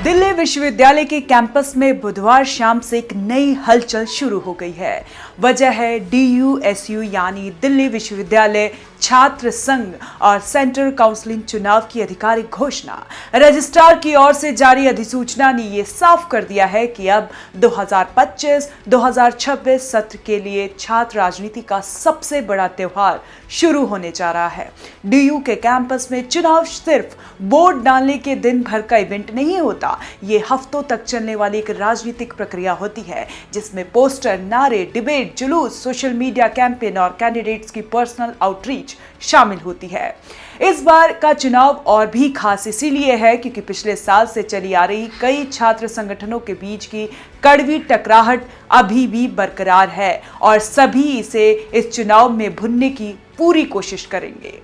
दिल्ली विश्वविद्यालय के कैंपस में बुधवार शाम से एक नई हलचल शुरू हो गई है। वजह है DUSU यानी दिल्ली विश्वविद्यालय छात्र संघ और सेंट्रल काउंसिलिंग चुनाव की आधिकारिक घोषणा। रजिस्ट्रार की ओर से जारी अधिसूचना ने यह साफ कर दिया है कि अब 2025-2026 सत्र के लिए छात्र राजनीति का सबसे बड़ा त्योहार शुरू होने जा रहा है। DU के कैंपस में चुनाव सिर्फ वोट डालने के दिन भर का इवेंट नहीं होता, ये हफ्तों तक चलने वाली एक राजनीतिक प्रक्रिया होती है जिसमें पोस्टर, नारे, डिबेट, जुलूस, सोशल मीडिया कैंपेन और कैंडिडेट्स की पर्सनल आउटरीच शामिल होती है। इस बार का चुनाव और भी खास इसीलिए है क्योंकि पिछले साल से चली आ रही कई छात्र संगठनों के बीच की कड़वी टकराहट अभी भी बरकरार है और सभी इसे इस चुनाव में भुनने की पूरी कोशिश करेंगे।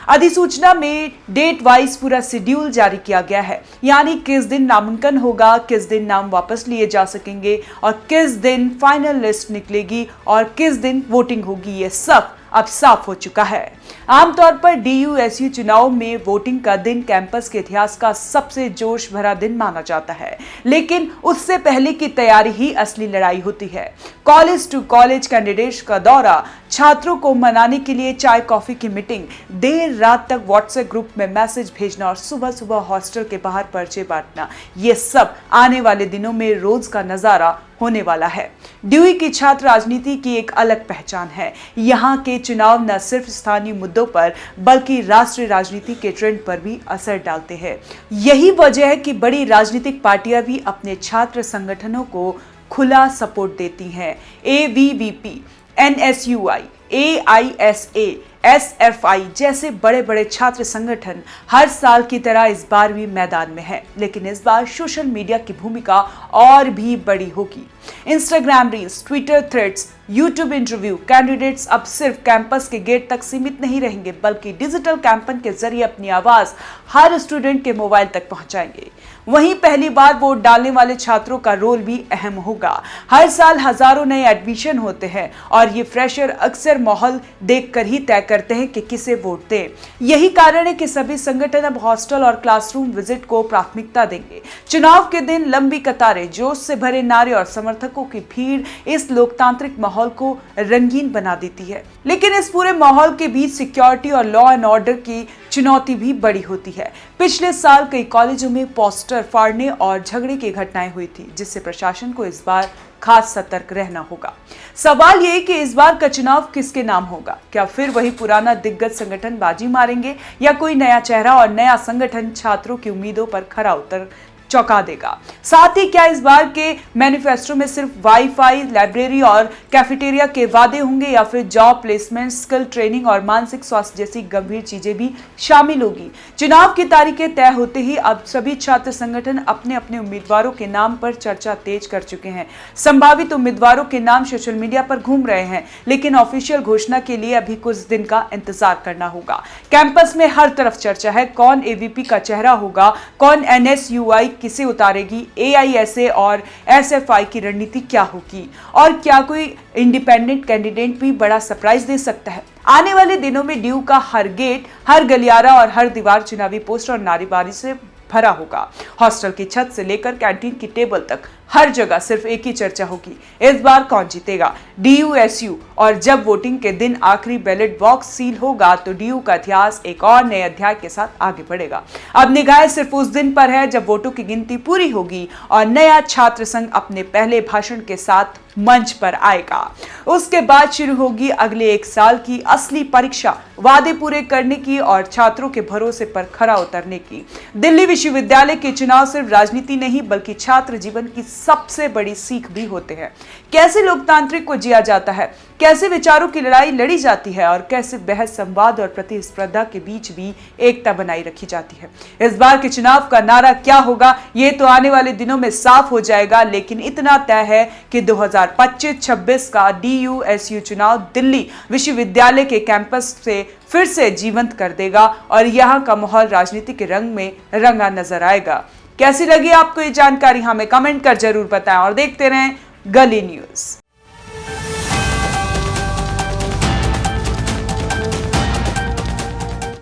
अधिसूचना में डेट वाइज पूरा शेड्यूल जारी किया गया है, यानी किस दिन नामांकन होगा, किस दिन नाम वापस लिए जा सकेंगे और किस दिन फाइनल लिस्ट निकलेगी और किस दिन वोटिंग होगी, ये सब अब साफ हो चुका है। आमतौर पर DUSU चुनाव में वोटिंग का दिन कैंपस के इतिहास का सबसे जोश भरा दिन माना जाता है, लेकिन उससे पहले की तैयारी ही असली लड़ाई होती है। कॉलेज टू कॉलेज कैंडिडेट्स का दौरा, छात्रों को मनाने के लिए चाय कॉफी की मीटिंग, देर रात तक व्हाट्सएप ग्रुप में मैसेज भेजना और सुबह सुबह हॉस्टल के बाहर पर्चे बांटना, ये सब आने वाले दिनों में रोज का नजारा होने वाला है। DU की छात्र राजनीति की एक अलग पहचान है। यहाँ के चुनाव न सिर्फ स्थानीय मुद्दों पर बल्कि राष्ट्रीय राजनीति के ट्रेंड पर भी असर डालते हैं। यही वजह है कि बड़ी राजनीतिक पार्टियां भी अपने छात्र संगठनों को खुला सपोर्ट देती हैं। ABVP, NSUI, AISA, SFI जैसे बड़े बड़े छात्र संगठन हर साल की तरह इस बार भी मैदान में है, लेकिन इस बार सोशल मीडिया की भूमिका और भी बड़ी होगी। Instagram reels, Twitter threads, YouTube interview, candidates अब सिर्फ कैंपस के गेट तक सीमित नहीं रहेंगे बल्कि डिजिटल कैंपेन के जरिए अपनी आवाज हर स्टूडेंट के मोबाइल तक पहुंचाएंगे। वहीं पहली बार वोट डालने वाले छात्रों का रोल भी अहम होगा। हर साल हजारों नए एडमिशन होते हैं और ये फ्रेशर अक्सर माहौल देखकर ही तय करते हैं कि किसे वोट दें। यही कारण है कि सभी संगठन अब हॉस्टल और क्लासरूम विजिट को प्राथमिकता देंगे। चुनाव के दिन लंबी कतारें, जोश से भरे नारे और समर्थकों की भीड़ इस लोकतांत्रिक माहौल को रंगीन बना देती है, लेकिन इस पूरे माहौल के बीच सिक्योरिटी और लॉ एंड ऑर्डर की चुनौती भी बड़ी होती है। पिछले साल कई कॉलेजों में पोस्टर फाड़ने और झगड़े की घटनाएं हुई थी, जिससे प्रशासन को इस बार खास सतर्क रहना होगा। सवाल ये कि इस बार का चुनाव किसके नाम होगा? क्या फिर वही पुराना दिग्गज संगठन बाजी मारेंगे या कोई नया चेहरा और नया संगठन छात्रों की उम्मीदों पर खरा उतर चौंका देगा? साथ ही क्या इस बार के मैनिफेस्टो में सिर्फ वाईफाई, लाइब्रेरी और कैफेटेरिया के वादे होंगे या फिर जॉब प्लेसमेंट, स्किल ट्रेनिंग और मानसिक स्वास्थ्य जैसी गंभीर चीजें भी शामिल होगी? चुनाव की तारीखें तय होते ही अब सभी छात्र संगठन अपने अपने उम्मीदवारों के नाम पर चर्चा तेज कर चुके हैं। संभावित उम्मीदवारों के नाम सोशल मीडिया पर घूम रहे हैं, लेकिन ऑफिशियल घोषणा के लिए अभी कुछ दिन का इंतजार करना होगा। कैंपस में हर तरफ चर्चा है, कौन AVP का चेहरा होगा, कौन NSUI किसे उतारेगी, AISA और SFI की रणनीति क्या होगी और क्या कोई इंडिपेंडेंट कैंडिडेट भी बड़ा सरप्राइज दे सकता है? आने वाले दिनों में DU का हर गेट, हर गलियारा और हर दीवार चुनावी पोस्टर और नारेबाजी से भरा होगा। हॉस्टल की छत से लेकर कैंटीन की टेबल तक हर जगह सिर्फ एक ही चर्चा होगी, इस बार कौन जीतेगा, DUSU। और जब वोटिंग के दिन आखिरी बैलेट बॉक्स सील होगा तो DU का इतिहास एक और नए अध्याय के साथ आगे बढ़ेगा। अब निगाहें सिर्फ उस दिन पर है जब वोटों की गिनती पूरी होगी और नया छात्र संघ अपने पहले भाषण के साथ मंच पर आएगा। उसके बाद शुरू होगी अगले एक साल की असली परीक्षा, वादे पूरे करने की और छात्रों के भरोसे पर खरा उतरने की। दिल्ली विश्वविद्यालय के चुनाव सिर्फ राजनीति नहीं बल्कि छात्र जीवन की सबसे बड़ी सीख भी होते हैं। कैसे लोकतांत्रिक को जिया जाता है, कैसे विचारों की लड़ाई लड़ी जाती है और कैसे बहस, संवाद और प्रतिस्पर्धा के बीच भी एकता बनाई रखी जाती है। इस बार के चुनाव का नारा क्या होगा ये तो आने वाले दिनों में साफ हो जाएगा, लेकिन इतना तय है कि 2025-26 का DUSU चुनाव दिल्ली विश्वविद्यालय के कैंपस से फिर से जीवंत कर देगा और यहाँ का माहौल राजनीति के रंग में रंगा नजर आएगा। कैसी लगी आपको ये जानकारी? हमें कमेंट कर जरूर बताएं और देखते रहें गली न्यूज।